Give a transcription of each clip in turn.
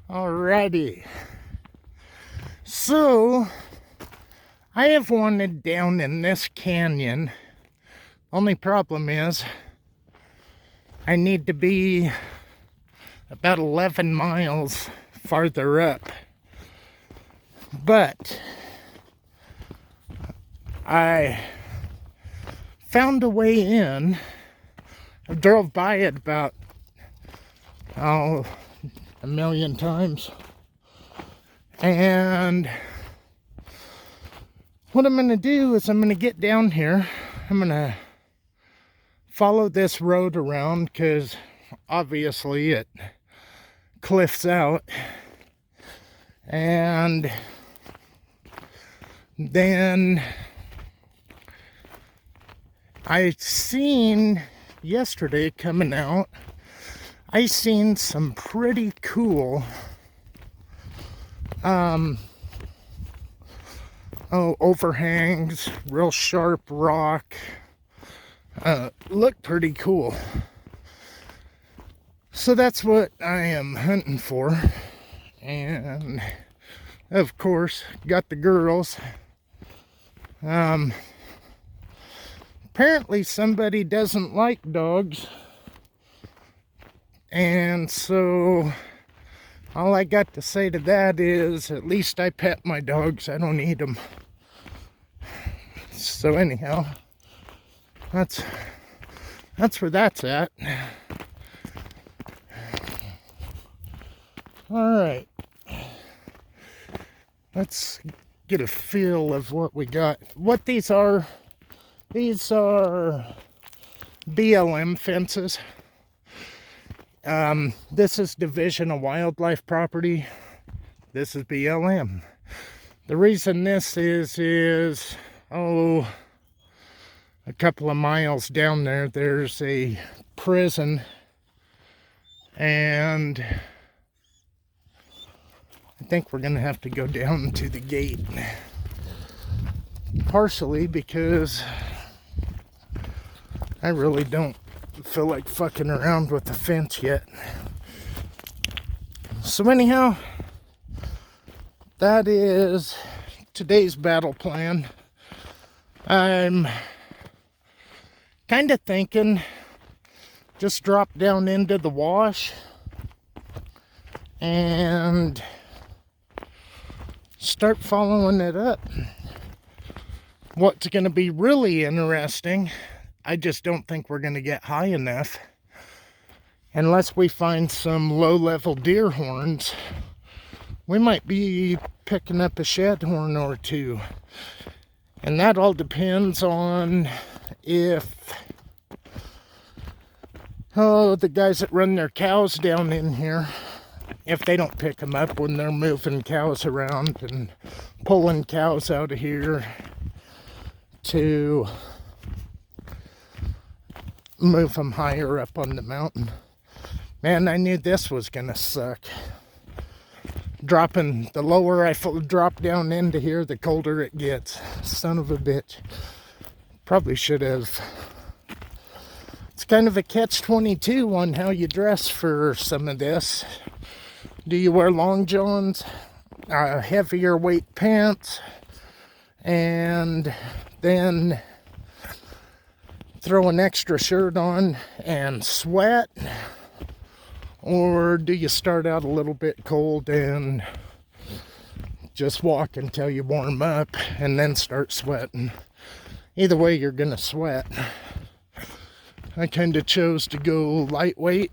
Alrighty. So, I have wanted down in this canyon. Only problem is, I need to be about 11 miles farther up. But, I found a way in. I drove by it about, a million times. And what I'm going to do is I'm going to get down here. I'm going to follow this road around because obviously it cliffs out. And then I seen yesterday coming out, I seen some pretty cool overhangs, real sharp rock. Look pretty cool. So that's what I am hunting for. And of course, got the girls. Apparently somebody doesn't like dogs. And so all I got to say to that is, at least I pet my dogs. I don't eat them. So anyhow, that's where that's at. All right. Let's get a feel of what we got. What these are BLM fences. This is Division of Wildlife Property. This is BLM. The reason this is a couple of miles down there, there's a prison, and I think we're gonna have to go down to the gate. Partially because I really don't feel like fucking around with the fence yet. So anyhow, that is today's battle plan. I'm kind of thinking just drop down into the wash and start following it up. What's going to be really interesting, I just don't think we're going to get high enough unless we find some low-level deer horns. We might be picking up a shed horn or two. And that all depends on if the guys that run their cows down in here, if they don't pick them up when they're moving cows around and pulling cows out of here to move them higher up on the mountain. Man, I knew this was gonna suck. Dropping, the lower I drop down into here, the colder it gets. Son of a bitch. Probably should have. It's kind of a catch-22 on how you dress for some of this. Do you wear long johns, heavier weight pants, and then throw an extra shirt on and sweat? Or do you start out a little bit cold and just walk until you warm up and then start sweating? Either way, you're gonna sweat. I kind of chose to go lightweight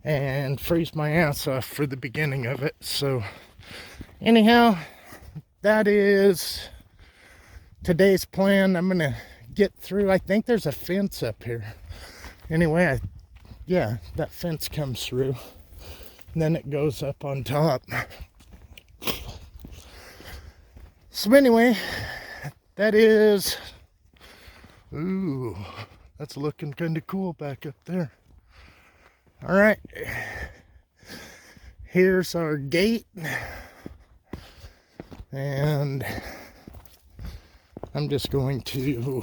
and freeze my ass off for the beginning of it. So anyhow, that is today's plan. I'm gonna get through. I think there's a fence up here. Anyway, yeah, that fence comes through, and then it goes up on top. So anyway, that is, ooh, that's looking kind of cool back up there. All right, here's our gate, and I'm just going to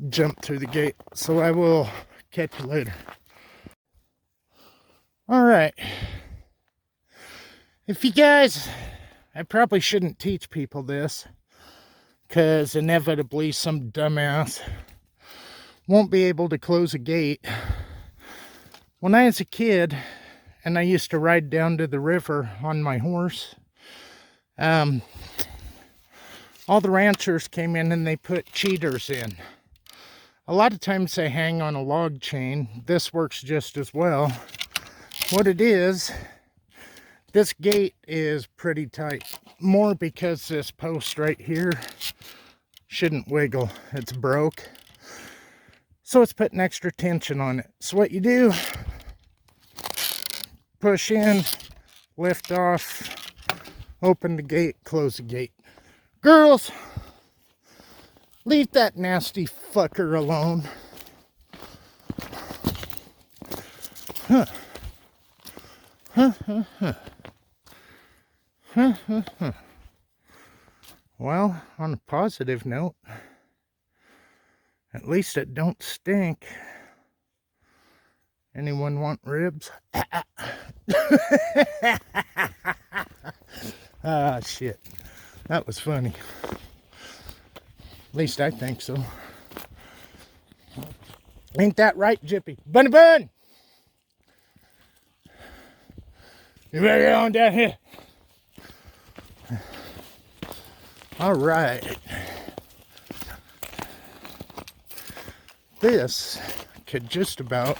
jump through the gate. So I will catch you later. All right. If you guys, I probably shouldn't teach people this, because inevitably some dumbass won't be able to close a gate. When I was a kid, and I used to ride down to the river on my horse, all the ranchers came in and they put cheaters in. A lot of times they hang on a log chain. This works just as well. What it is, this gate is pretty tight. More because this post right here shouldn't wiggle. It's broke. So it's putting extra tension on it. So what you do, push in, lift off, open the gate, close the gate. Girls, leave that nasty fucker alone. Huh. Huh, huh, huh. Huh, huh, huh. Well, on a positive note, at least it don't stink. Anyone want ribs? Ah, shit. That was funny. At least I think so. Ain't that right, Jippy? Bunny Bun! You ready on down here? All right. This could just about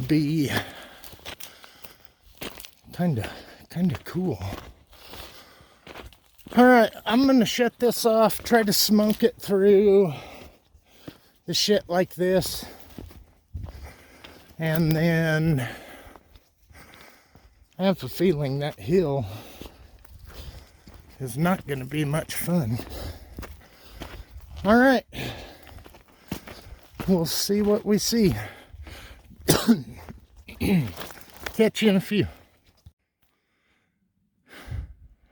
be kind of cool. All right, I'm gonna shut this off, try to smoke it through the shit like this, and then I have a feeling that hill is not gonna be much fun. All right, we'll see what we see. Catch you in a few.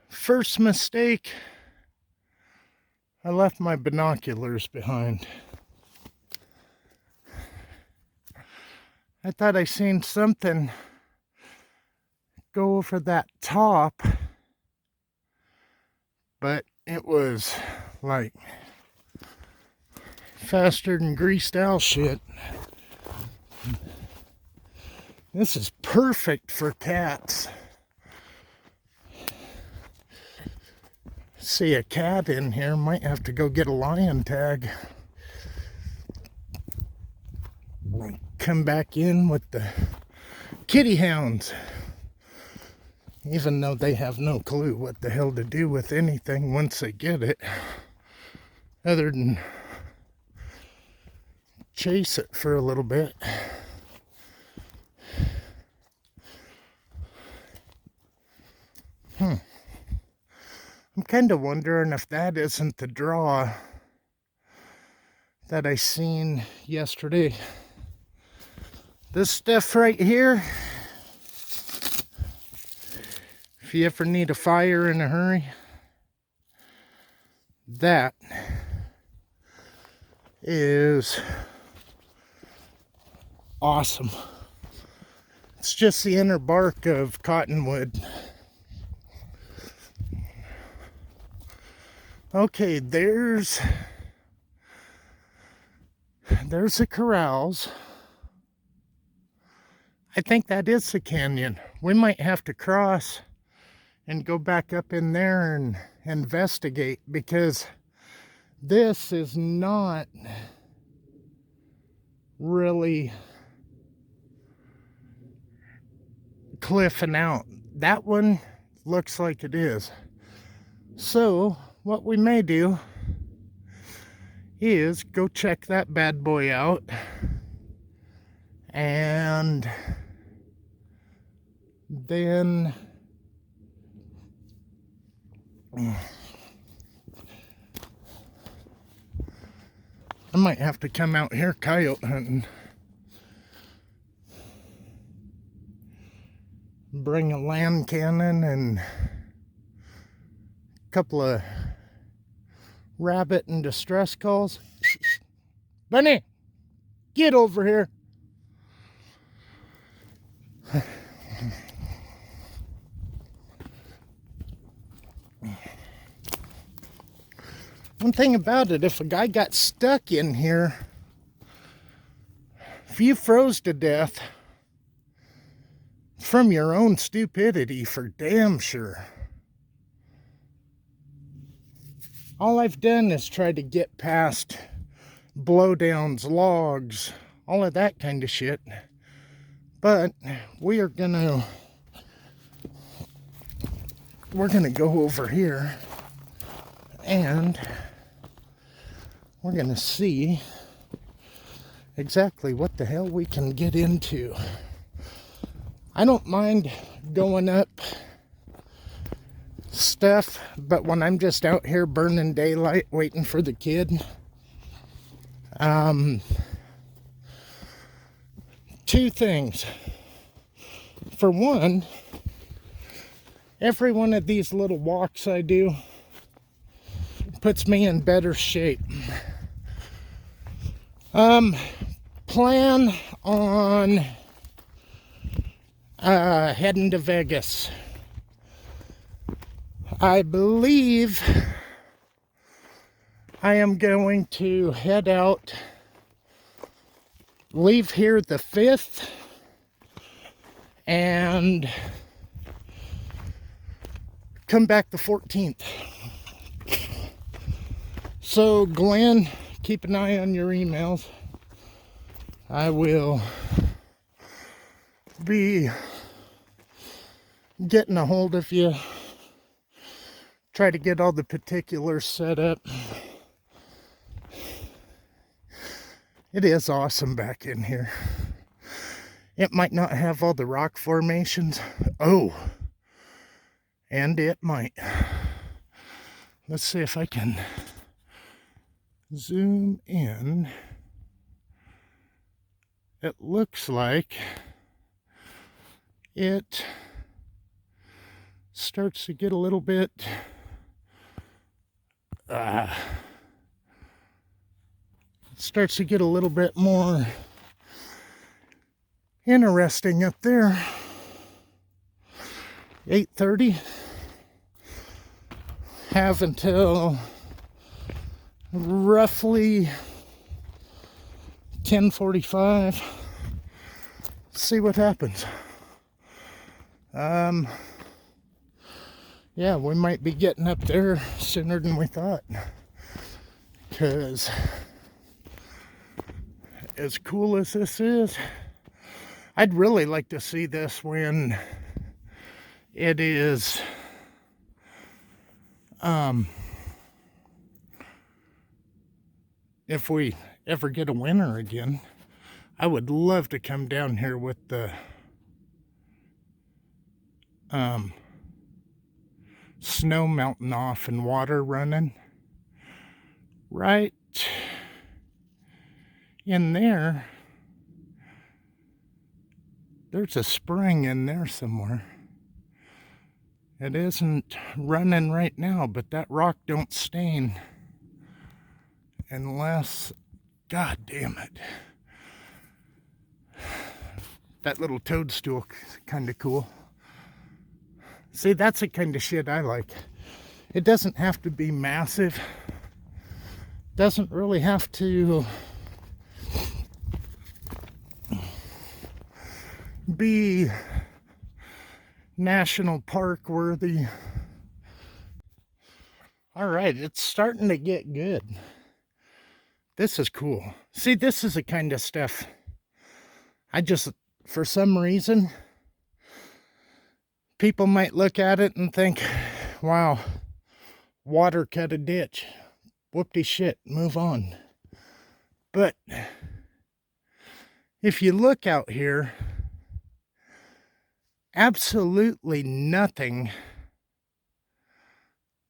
First mistake, I left my binoculars behind. I thought I seen something go over that top, but it was like faster than greased owl shit. This is perfect for cats. See a cat in here, might have to go get a lion tag. Come back in with the kitty hounds. Even though they have no clue what the hell to do with anything once they get it. Other than chase it for a little bit. I'm kind of wondering if that isn't the draw that I seen yesterday. This stuff right here, if you ever need a fire in a hurry, that is awesome. It's just the inner bark of cottonwood. Okay, there's the corrals. I think that is the canyon. We might have to cross and go back up in there and investigate, because this is not really cliffing out. That one looks like it is. So what we may do is go check that bad boy out, and then I might have to come out here coyote hunting. Bring a land cannon and a couple of rabbit and distress calls. Bunny, get over here. One thing about it, if a guy got stuck in here, if you froze to death from your own stupidity, for damn sure. All I've done is try to get past blowdowns, logs, all of that kind of shit. But we're gonna go over here and we're gonna see exactly what the hell we can get into. I don't mind going up stuff, but when I'm just out here burning daylight waiting for the kid, two things. For one, every one of these little walks I do puts me in better shape. Plan on heading to Vegas. I believe I am going to head out, leave here the 5th, and come back the 14th. So, Glenn, keep an eye on your emails. I will be getting a hold of you, try to get all the particulars set up. It is awesome back in here. It might not have all the rock formations. Oh, and it might. Let's see if I can zoom in. It looks like it starts to get a little bit more interesting up there. 8:30. Have until roughly 10:45. See what happens. Yeah, we might be getting up there sooner than we thought. Because as cool as this is, I'd really like to see this when it is if we ever get a winter again. I would love to come down here with the snow melting off and water running right in there. There's a spring in there somewhere. It isn't running right now, but that rock don't stain unless, god damn it, that little toadstool is kind of cool. See, that's the kind of shit I like. It doesn't have to be massive. Doesn't really have to be national park worthy. All right, it's starting to get good. This is cool. See, this is the kind of stuff I just, for some reason, people might look at it and think, wow, water cut a ditch. Whoop-de-shit, move on. But if you look out here, absolutely nothing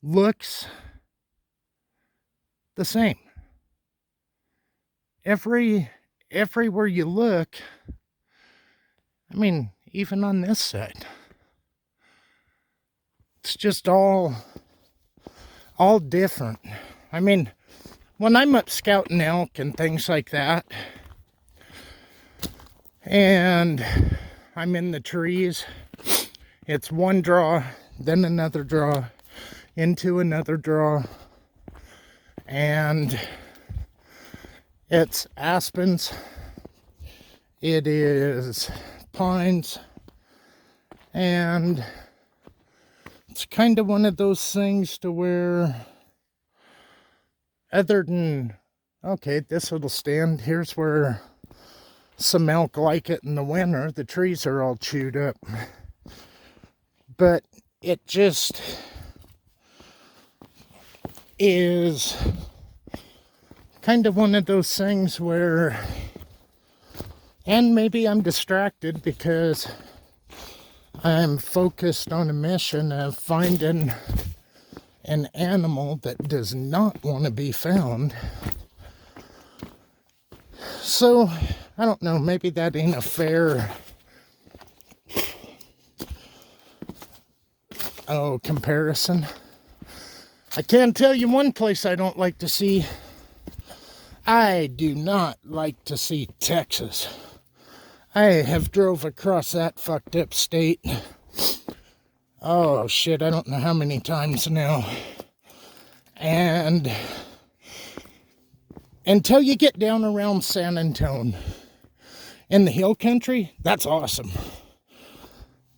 looks the same. Everywhere you look, I mean, even on this side, it's just all different. I mean, when I'm up scouting elk and things like that, and I'm in the trees. It's one draw, then another draw, into another draw, and it's aspens, it is pines, and it's kind of one of those things to where, other than, okay, this little stand, here's where some elk like it in the winter. The trees are all chewed up. But it just is kind of one of those things where, and maybe I'm distracted because I'm focused on a mission of finding an animal that does not want to be found. So, I don't know, maybe that ain't a fair comparison. I can tell you one place I don't like to see. I do not like to see Texas. I have drove across that fucked up state. Oh shit, I don't know how many times now. And until you get down around San Antonio in the hill country, that's awesome.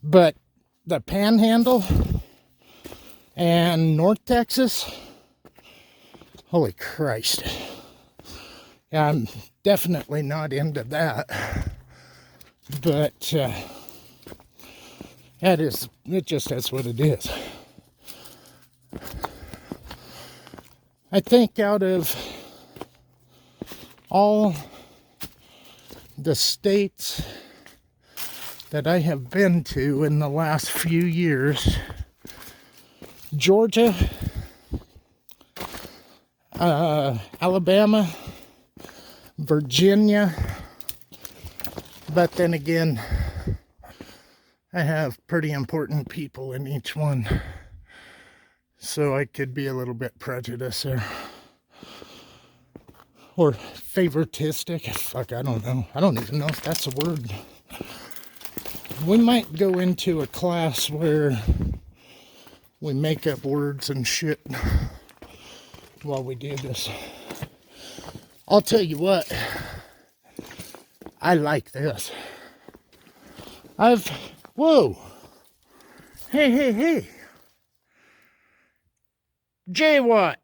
But the Panhandle and North Texas, holy Christ. Yeah, I'm definitely not into that. But it just is what it is. I think out of all the states that I have been to in the last few years, Georgia, Alabama, Virginia, but then again, I have pretty important people in each one, so I could be a little bit prejudiced there. Or favoritistic. Fuck, I don't know. I don't even know if that's a word. We might go into a class where we make up words and shit while we do this. I'll tell you what. I like this. Whoa. Hey. Jay Watt.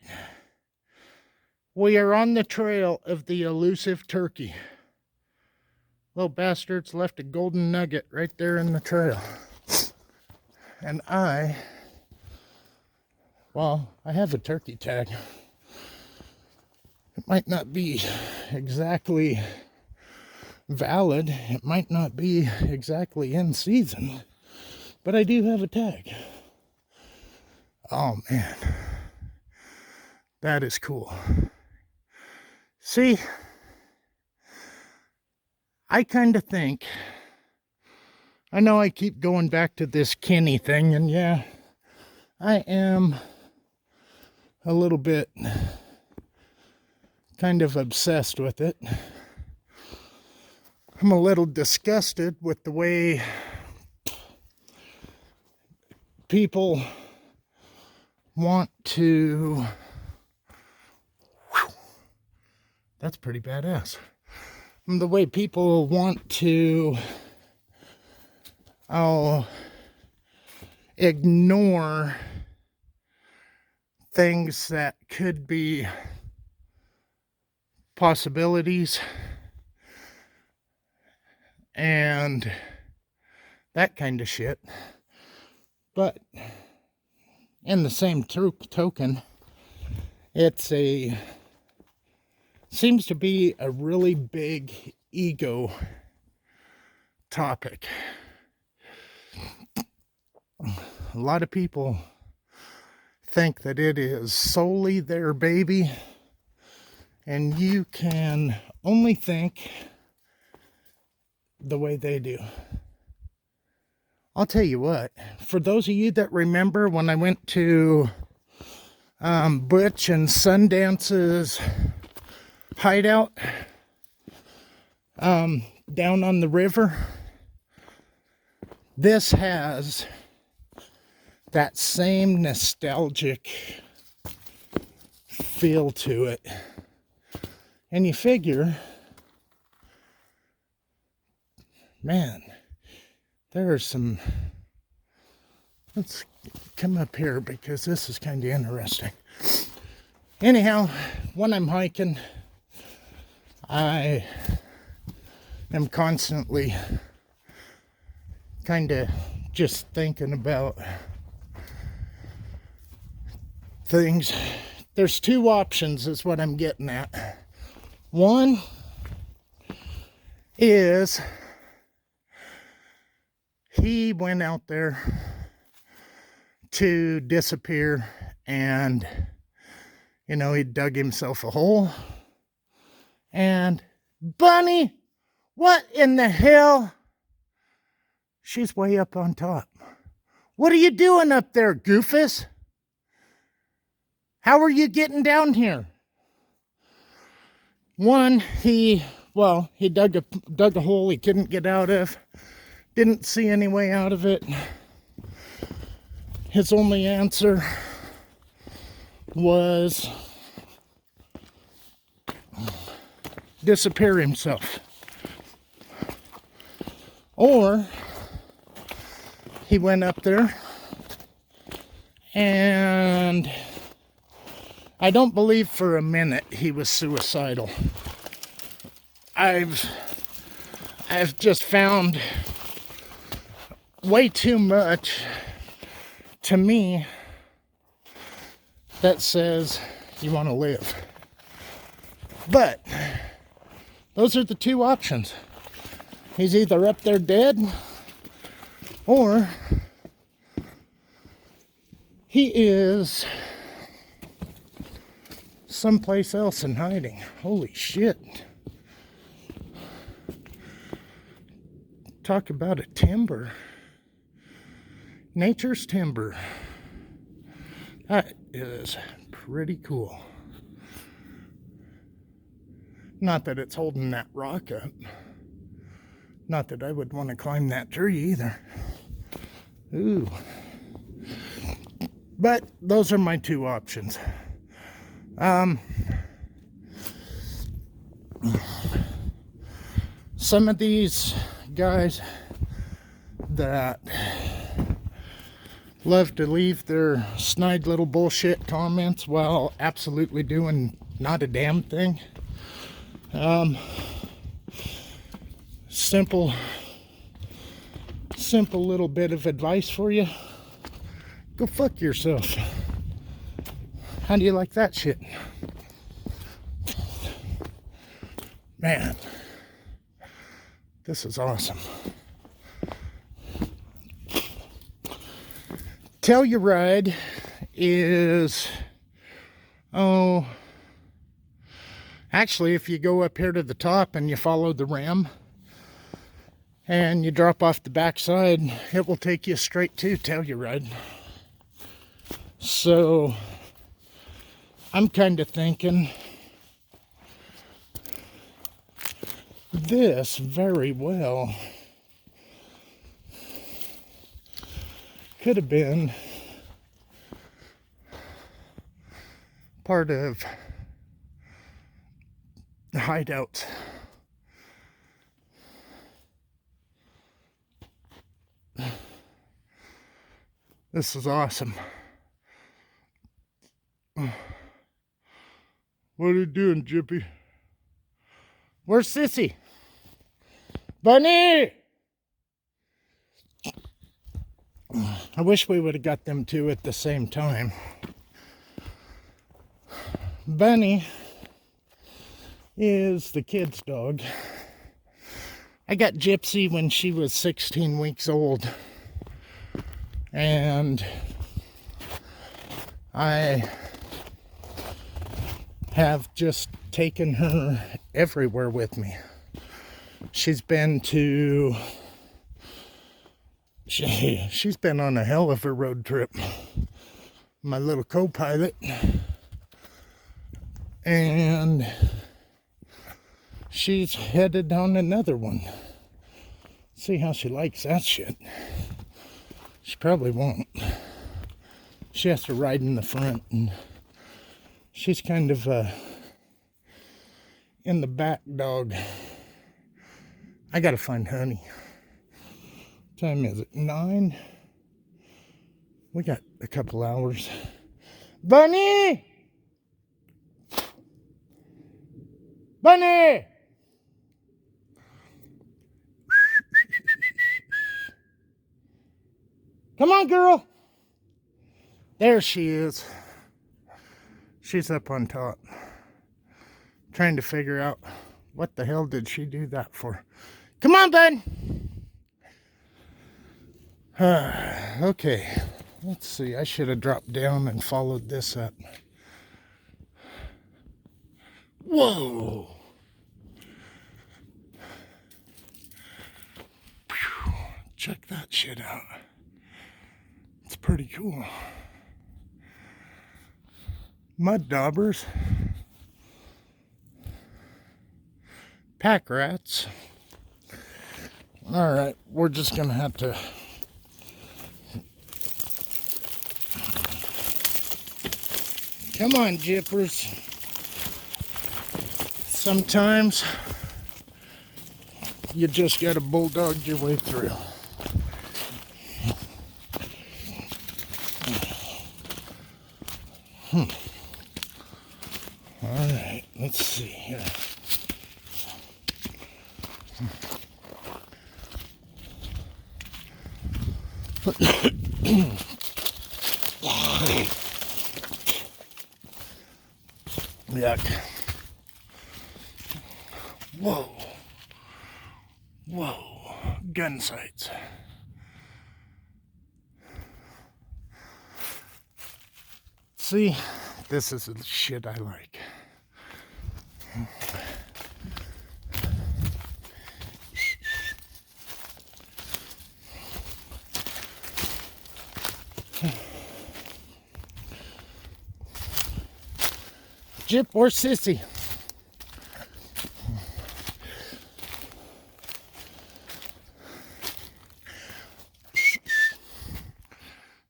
We are on the trail of the elusive turkey. Little bastards left a golden nugget right there in the trail. And I have a turkey tag. It might not be exactly valid. It might not be exactly in season. But I do have a tag. Oh, man. That is cool. See, I kind of think, I know I keep going back to this Kenny thing, and yeah, I am a little bit kind of obsessed with it. I'm a little disgusted with the way people want to... That's pretty badass. The way people want to ignore things that could be possibilities and that kind of shit. But in the same token, seems to be a really big ego topic. A lot of people think that it is solely their baby, and you can only think the way they do. I'll tell you what, for those of you that remember when I went to Butch and Sundance's hideout down on the river, This has that same nostalgic feel to it. And you figure, man, there are some, let's come up here because this is kind of interesting. Anyhow, when I'm hiking, I am constantly kind of just thinking about things. There's two options is what I'm getting at. One is he went out there to disappear and, you know, he dug himself a hole. And Bunny, what in the hell? She's way up on top. What are you doing up there, Goofus? How are you getting down here? One, he dug a hole he couldn't get out of. Didn't see any way out of it. His only answer was disappear himself. Or he went up there and I don't believe for a minute he was suicidal. I've just found way too much to me that says you want to live. But those are the two options. He's either up there dead or he is someplace else in hiding. Holy shit. Talk about a timber. Nature's timber. That is pretty cool. Not that it's holding that rock up. Not that I would want to climb that tree either. Ooh. But those are my two options. Some of these guys that love to leave their snide little bullshit comments while absolutely doing not a damn thing. Simple little bit of advice for you. Go fuck yourself. How do you like that shit? Man, this is awesome. Telluride is, actually, if you go up here to the top and you follow the ram and you drop off the backside, it will take you straight to Telluride. So I'm kind of thinking this very well could have been part of the hideouts. This is awesome. What are you doing, Jippy? Where's Sissy? Bunny! I wish we would have got them two at the same time. Bunny is the kid's dog. I got Gypsy when she was 16 weeks old. And I have just taken her everywhere with me. She's been to... She's been on a hell of a road trip. My little co-pilot. And she's headed on another one. See how she likes that shit. She probably won't. She has to ride in the front, and she's kind of in the back dog. I gotta find Honey. What time is it? 9? We got a couple hours. Bunny! Bunny! Come on, girl. There she is. She's up on top. Trying to figure out what the hell did she do that for. Come on, bud. Okay. Let's see. I should have dropped down and followed this up. Whoa. Check that shit out. It's pretty cool. Mud daubers. Pack rats. Alright, we're just gonna have to come on, jippers. Sometimes you just gotta bulldog your way through. Alright, let's see here. Yuck. Whoa. Whoa. Gun sights. See, this is the shit I like. Jip or Sissy?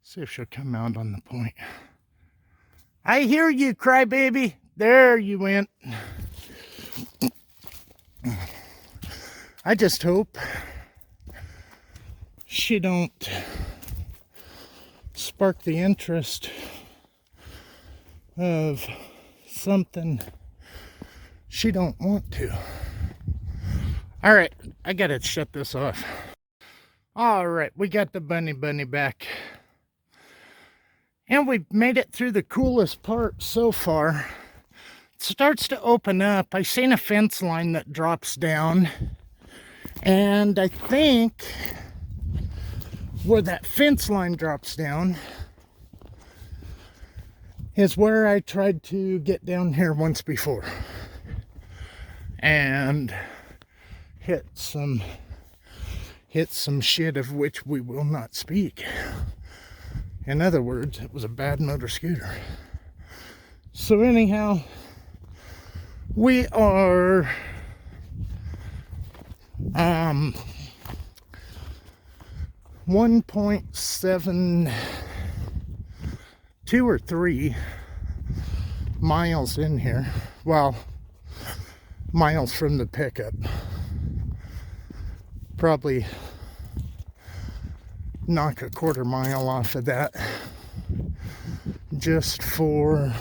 See if she'll come out on the point. I hear you, crybaby. There you went. I just hope she don't spark the interest of something she don't want to. All right, I gotta shut this off. All right, we got the bunny back. And we've made it through the coolest part so far. It starts to open up. I seen a fence line that drops down. And I think where that fence line drops down is where I tried to get down here once before. And hit some shit of which we will not speak. In other words, it was a bad motor scooter. So anyhow, we are 1.72 or 3 miles in here. Well, miles from the pickup. Probably knock a quarter mile off of that just for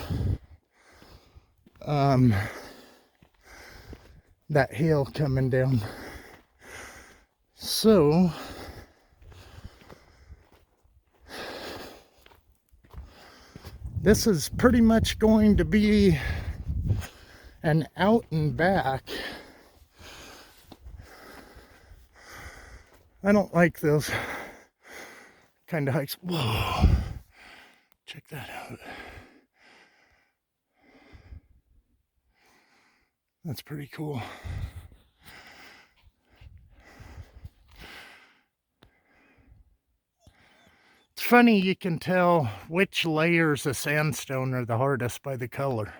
that hill coming down. So this is pretty much going to be an out and back. I don't like those kind of hikes. Whoa, check that out. That's pretty cool. It's funny, you can tell which layers of sandstone are the hardest by the color.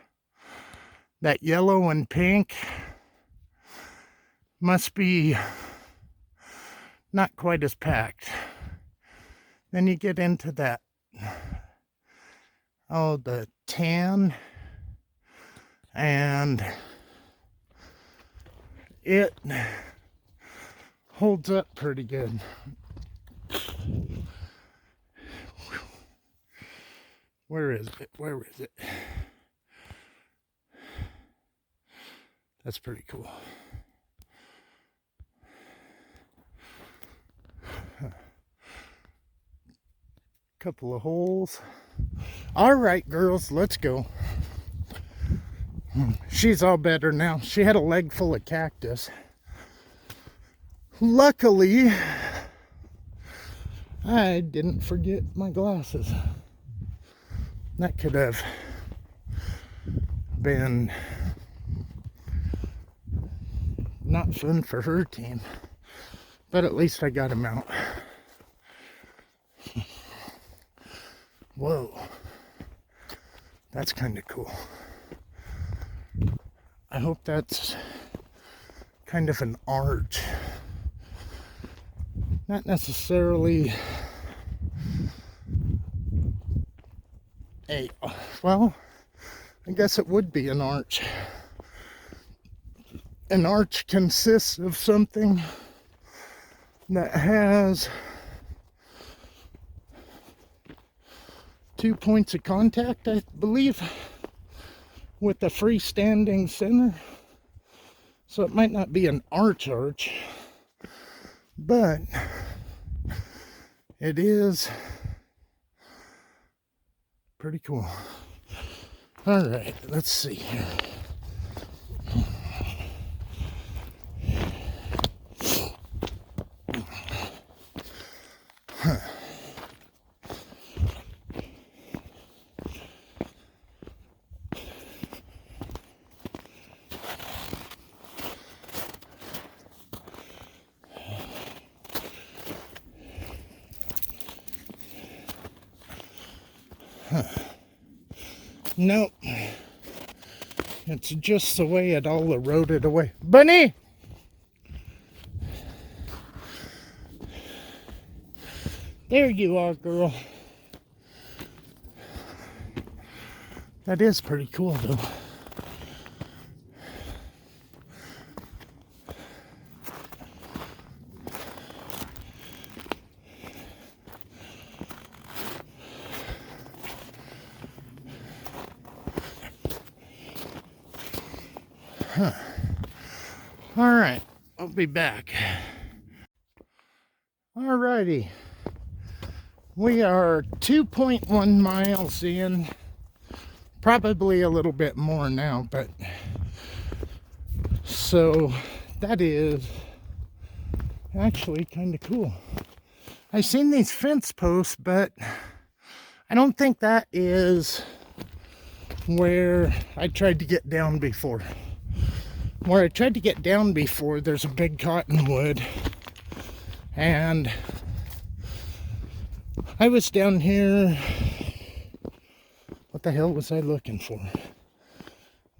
That yellow and pink must be not quite as packed. Then you get into that, oh, the tan, and it holds up pretty good. Where is it? Where is it? That's pretty cool. Couple of holes. All right, girls, let's go. She's all better now. She had a leg full of cactus. Luckily, I didn't forget my glasses. That could have been not fun for her team, but at least I got them out. Whoa, that's kind of cool. I hope that's kind of an arch. Not necessarily a, well, I guess it would be an arch. An arch consists of something that has 2 points of contact, I believe, with the freestanding center. So it might not be an arch, but it is pretty cool. All right, let's see here. Nope. It's just the way it all eroded away. Bunny! There you are, girl. That is pretty cool, though. Huh. All right, I'll be back. All righty. We are 2.1 miles in. Probably a little bit more now, but so that is actually kind of cool. I've seen these fence posts, but I don't think that is where I tried to get down before. Where I tried to get down before, there's a big cottonwood, and I was down here. What the hell was I looking for?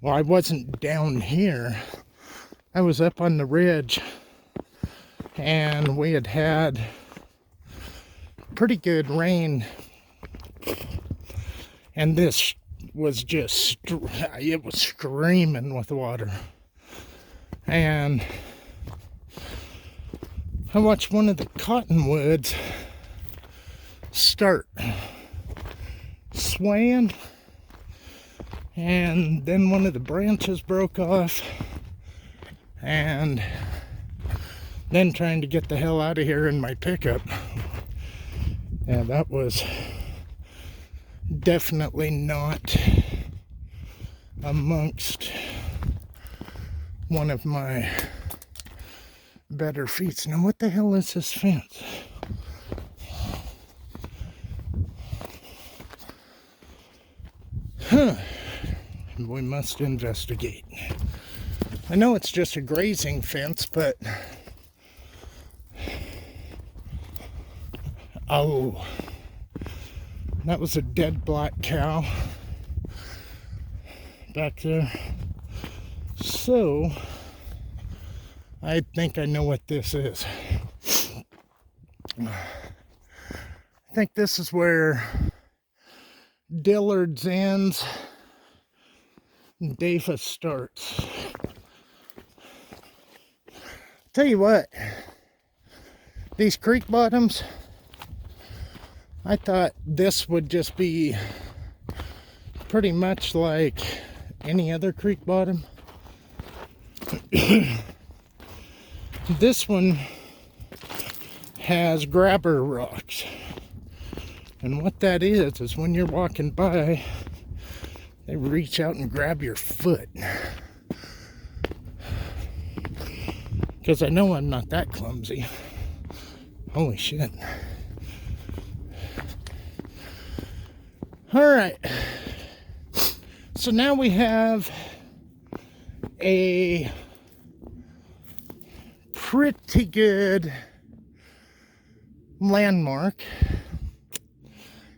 Well, I wasn't down here. I was up on the ridge, and we had had pretty good rain, and this was just, it was screaming with water. And I watched one of the cottonwoods start swaying, and then one of the branches broke off, and then trying to get the hell out of here in my pickup. Yeah, that was definitely not amongst one of my better feats. Now, what the hell is this fence? Huh. We must investigate. I know it's just a grazing fence, but oh, that was a dead black cow back there. So I think I know what this is. I think this is where Dillard's ends and Davis starts. Tell you what, these creek bottoms, I thought this would just be pretty much like any other creek bottom. This one has grabber rocks. And what that is when you're walking by, they reach out and grab your foot. Because I know I'm not that clumsy. Holy shit. Alright. So now we have a pretty good landmark.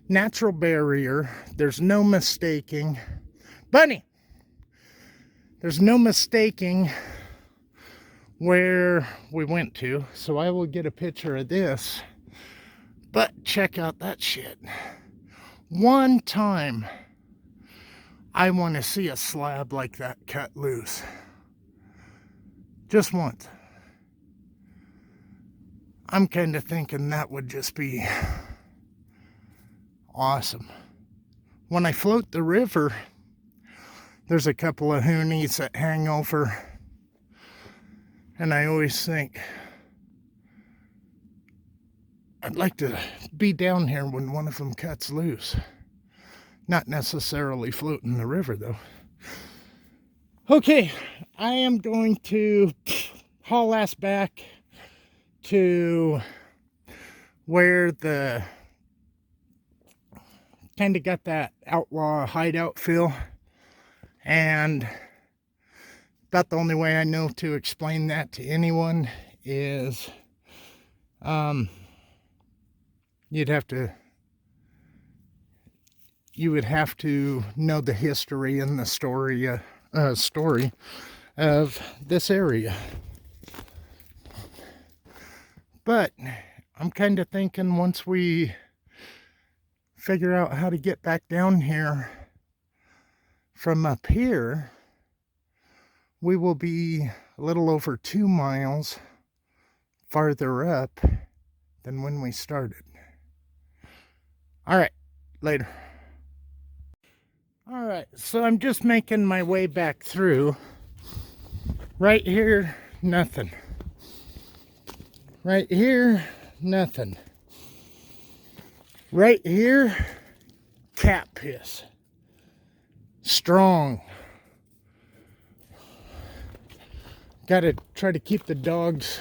Natural barrier. There's no mistaking. Bunny! There's no mistaking where we went to. So I will get a picture of this. But check out that shit. One time I want to see a slab like that cut loose. Just once. I'm kind of thinking that would just be awesome. When I float the river, there's a couple of hoonies that hang over, and I always think I'd like to be down here when one of them cuts loose. Not necessarily floating the river though. Okay, I am going to haul ass back to where the kind of got that outlaw hideout feel, and about the only way I know to explain that to anyone is you would have to know the history and the story of this area. But I'm kind of thinking once we figure out how to get back down here from up here, we will be a little over 2 miles farther up than when we started. All right, later. All right, so I'm just making my way back through. Right here, nothing. Right here, nothing. Right here, cat piss. Strong. Gotta try to keep the dogs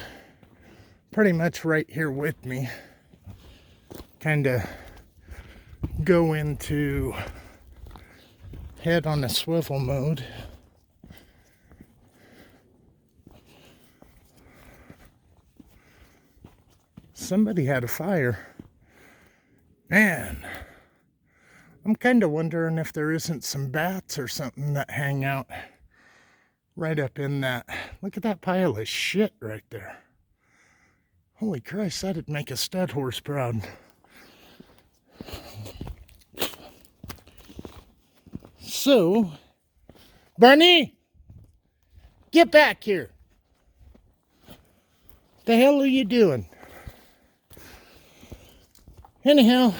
pretty much right here with me. Kinda go into head on a swivel mode. Somebody had a fire. Man, I'm kind of wondering if there isn't some bats or something that hang out right up in that. Look at that pile of shit right there. Holy Christ, that'd make a stud horse proud. So, Barney, get back here. The hell are you doing? Anyhow,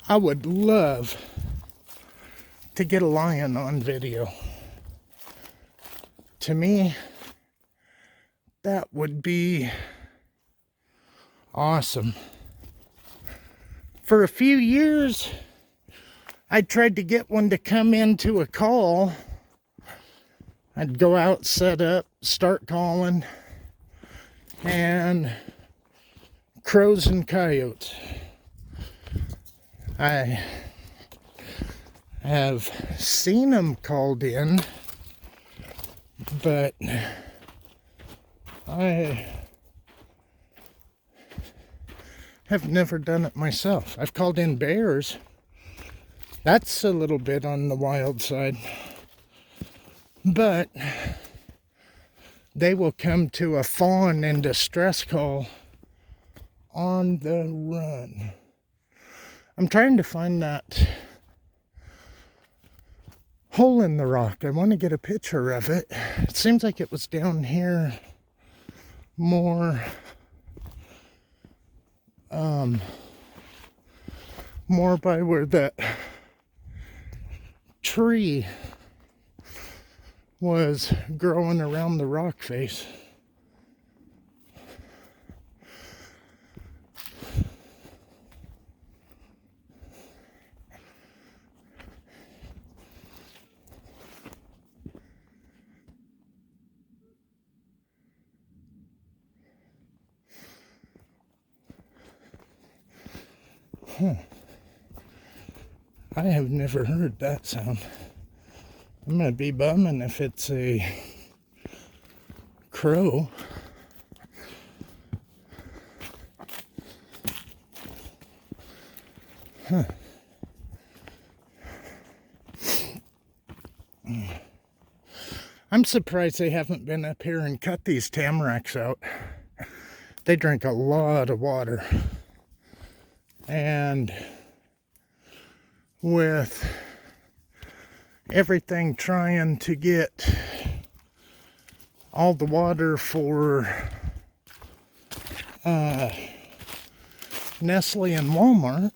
I would love to get a lion on video. To me, that would be awesome. For a few years, I tried to get one to come into a call. I'd go out, set up, start calling, and crows and coyotes. I have seen them called in, but I have never done it myself. I've called in bears. That's a little bit on the wild side. But they will come to a fawn and distress call on the run. I'm trying to find that hole in the rock. I want to get a picture of it. It seems like it was down here more by where that tree was growing around the rock face. I have never heard that sound. I'm gonna be bumming if it's a crow. I'm surprised they haven't been up here and cut these tamaracks out. They drink a lot of water. And with everything trying to get all the water for Nestle and Walmart,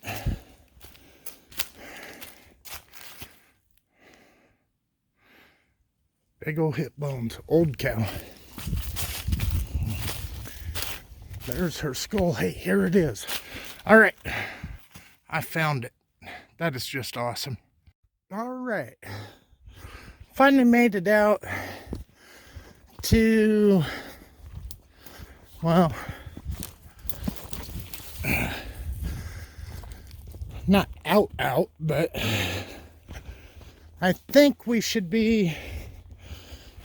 big old hip bones, old cow. There's her skull. Hey, here it is. All right, I found it. That is just awesome. All right, finally made it out to, well, not out, but I think we should be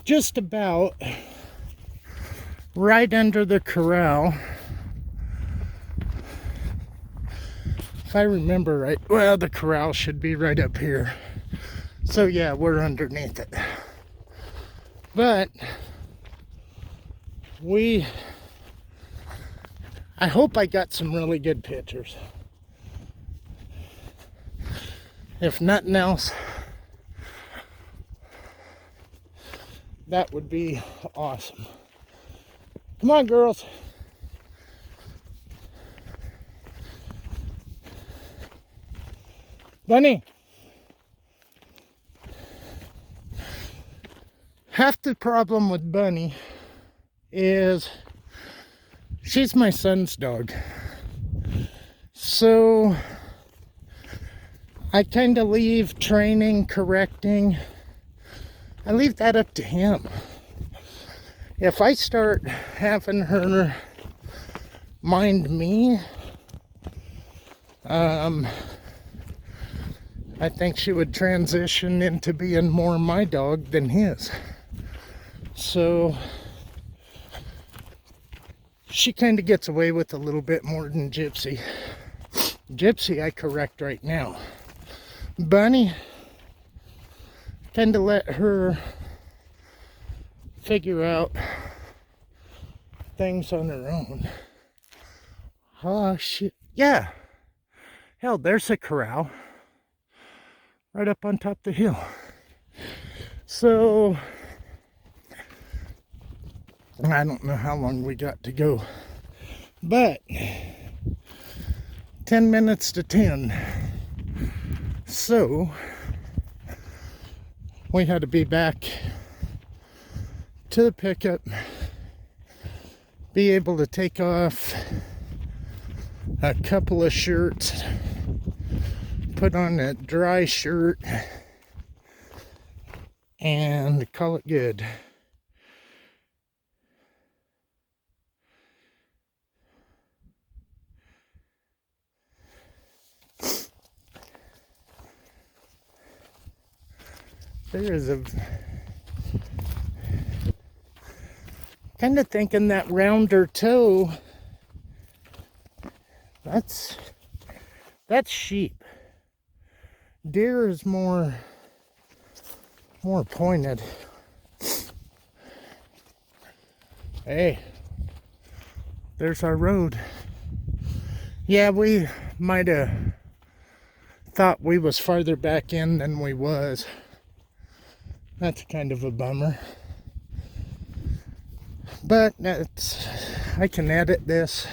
just about right under the corral. If I remember right, well, the corral should be right up here. So yeah, we're underneath it. But I hope I got some really good pictures. If nothing else, that would be awesome. Come on, girls. Bunny. Half the problem with Bunny is she's my son's dog. So I kind of leave training, correcting. I leave that up to him. If I start having her mind me, I think she would transition into being more my dog than his. So she kind of gets away with a little bit more than Gypsy. Gypsy I correct right now. Bunny, kind of let her figure out things on her own. Oh shit, yeah. Hell, there's a corral right up on top of the hill. So I don't know how long we got to go, but 10 minutes to 10. So we had to be back to the pickup, be able to take off a couple of shirts, put on a dry shirt, and call it good. There is a kind of thinking that rounder toe, that's sheep. Deer is more pointed. Hey, there's our road. Yeah, we might have thought we was farther back in than we was. That's kind of a bummer. But I can edit this,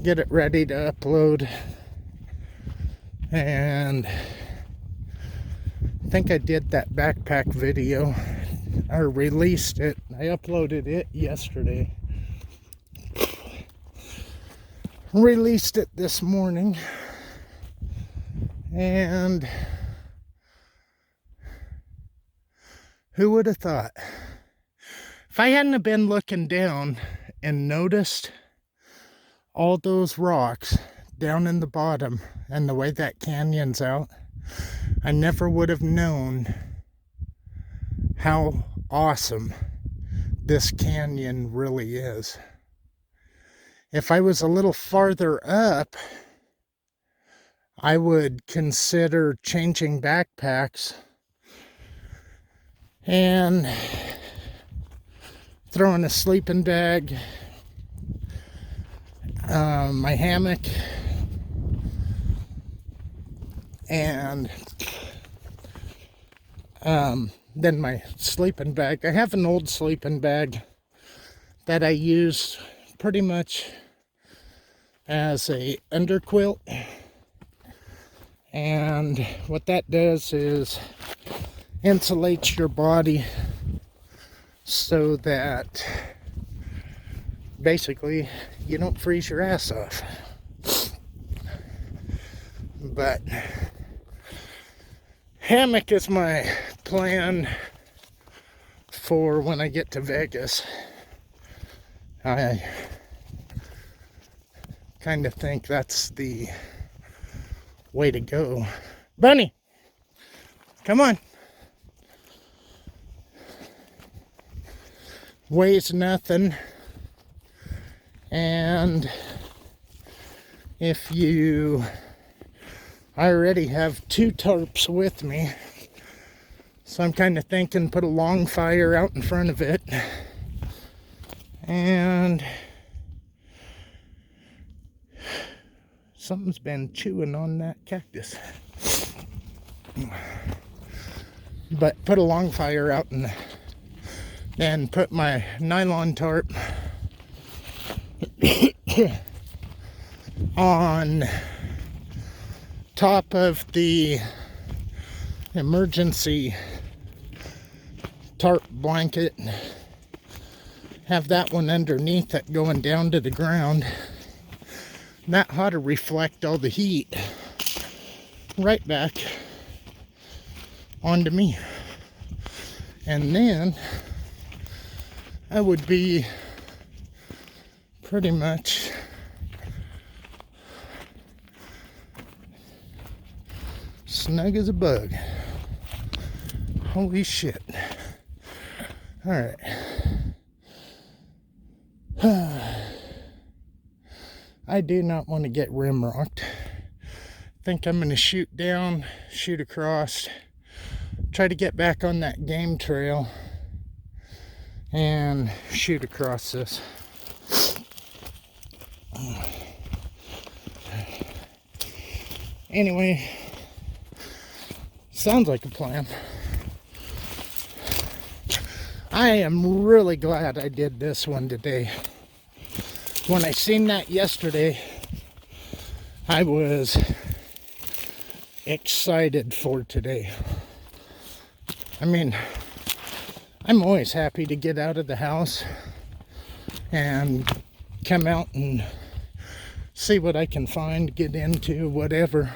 get it ready to upload, and I think I did that backpack video, or released it. I uploaded it yesterday. Released it this morning, and who would have thought? If I hadn't have been looking down and noticed all those rocks down in the bottom and the way that canyon's out, I never would have known how awesome this canyon really is. If I was a little farther up, I would consider changing backpacks and throwing a sleeping bag, my hammock, and then my sleeping bag. I have an old sleeping bag that I use pretty much as a underquilt, and what that does is insulates your body so that basically you don't freeze your ass off. But hammock is my plan for when I get to Vegas. I kind of think that's the way to go. Bunny, come on. Weighs nothing, and if you, I already have 2 tarps with me, so I'm kind of thinking put a long fire out in front of it, and something's been chewing on that cactus. But put a long fire out and put my nylon tarp on top of the emergency tarp blanket. Have that one underneath it going down to the ground. That ought to reflect all the heat right back onto me. And then I would be pretty much snug as a bug. Holy shit. Alright. I do not want to get rim rocked. I think I'm going to shoot down, shoot across, try to get back on that game trail and shoot across this. Anyway, sounds like a plan. I am really glad I did this one today. When I seen that yesterday, I was excited for today. I mean, I'm always happy to get out of the house and come out and see what I can find, get into, whatever.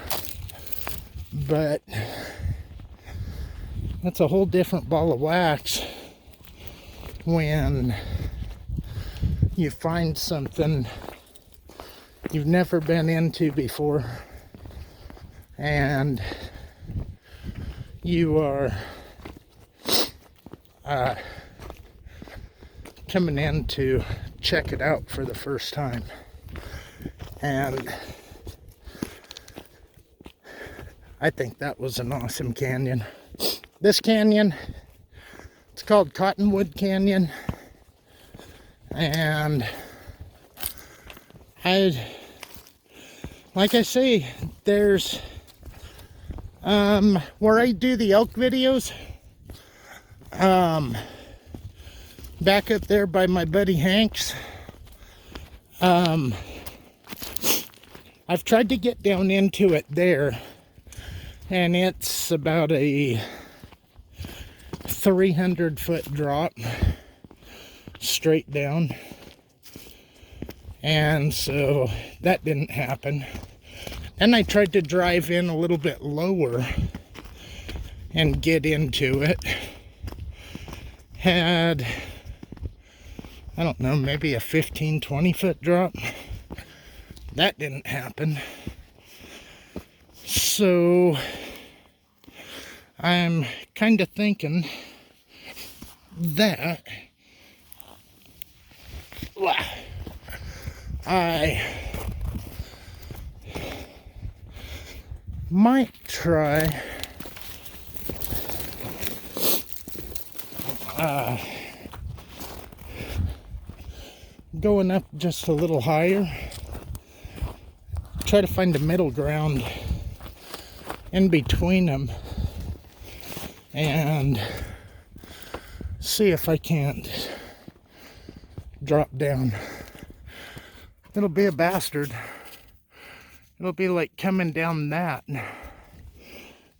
But that's a whole different ball of wax when you find something you've never been into before and you are coming in to check it out for the first time. And I think that was an awesome canyon. This canyon, it's called Cottonwood Canyon. And like I say, there's where I do the elk videos, back up there by my buddy Hank's. I've tried to get down into it there, and it's about a 300-foot drop straight down, and so that didn't happen. Then I tried to drive in a little bit lower and get into it. Had, I don't know, maybe a 15-20 foot drop. That didn't happen. So I'm kind of thinking that I might try going up just a little higher, try to find a middle ground in between them, and see if I can't drop down. It'll be a bastard. It'll be like coming down that,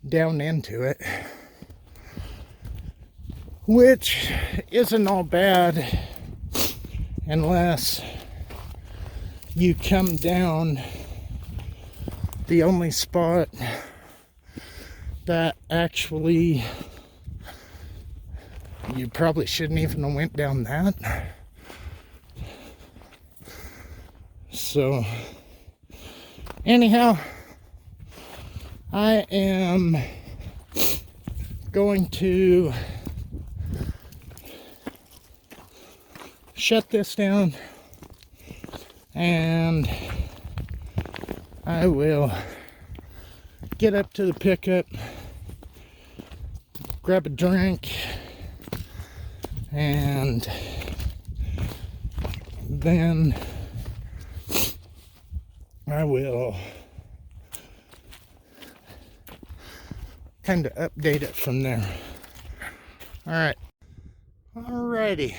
down into it, which isn't all bad unless you come down the only spot that actually you probably shouldn't even have went down that. So anyhow, I am going to shut this down, and I will get up to the pickup, grab a drink, and then I will kind of update it from there. Alrighty.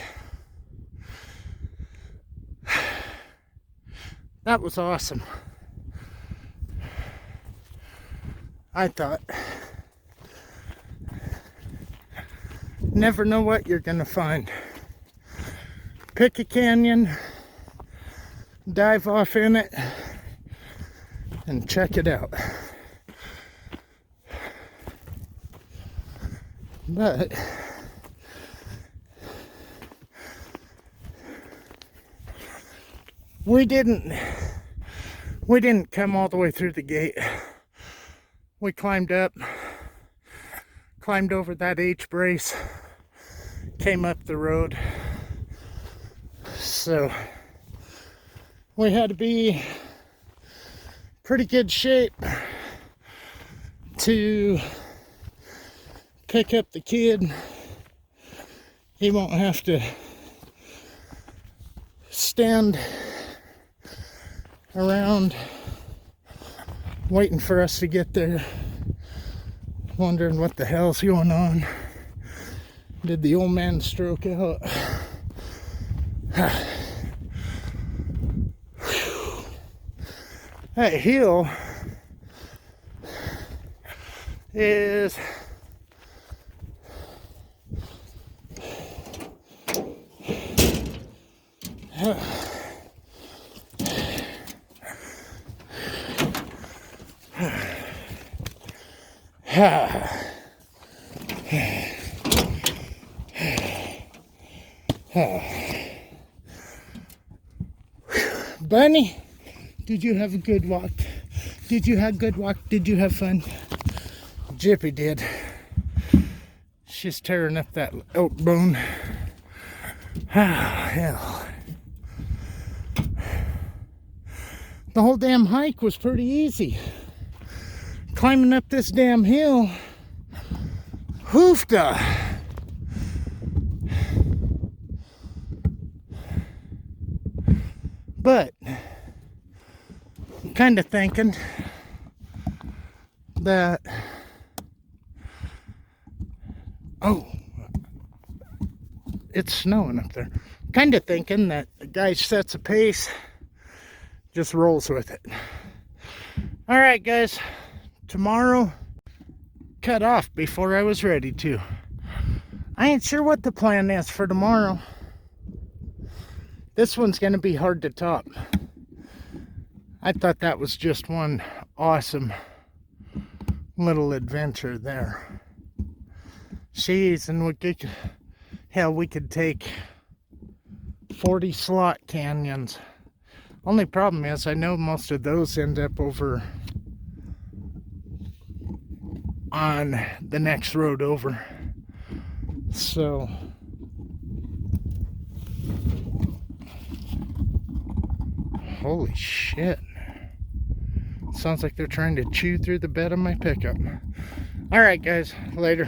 That was awesome. I thought. Never know what you're gonna find. Pick a canyon, dive off in it, and check it out. But we didn't come all the way through the gate. We climbed up, climbed over that H-brace, came up the road. So we had to be pretty good shape to pick up the kid. He won't have to stand around waiting for us to get there, wondering what the hell's going on. Did the old man stroke out? That hill is Bunny, did you have a good walk? Did you have a good walk? Did you have fun? Jippy did. She's tearing up that elk bone. Hell. The whole damn hike was pretty easy. Climbing up this damn hill, hoofda. But I'm kind of thinking that, oh, it's snowing up there. Kind of thinking that the guy sets a pace, just rolls with it. All right, guys, tomorrow, cut off before I was ready to. I ain't sure what the plan is for tomorrow. This one's going to be hard to top. I thought that was just one awesome little adventure there. Jeez, and we could take 40 slot canyons. Only problem is I know most of those end up over on the next road over. So holy shit. Sounds like they're trying to chew through the bed of my pickup. All right, guys, later.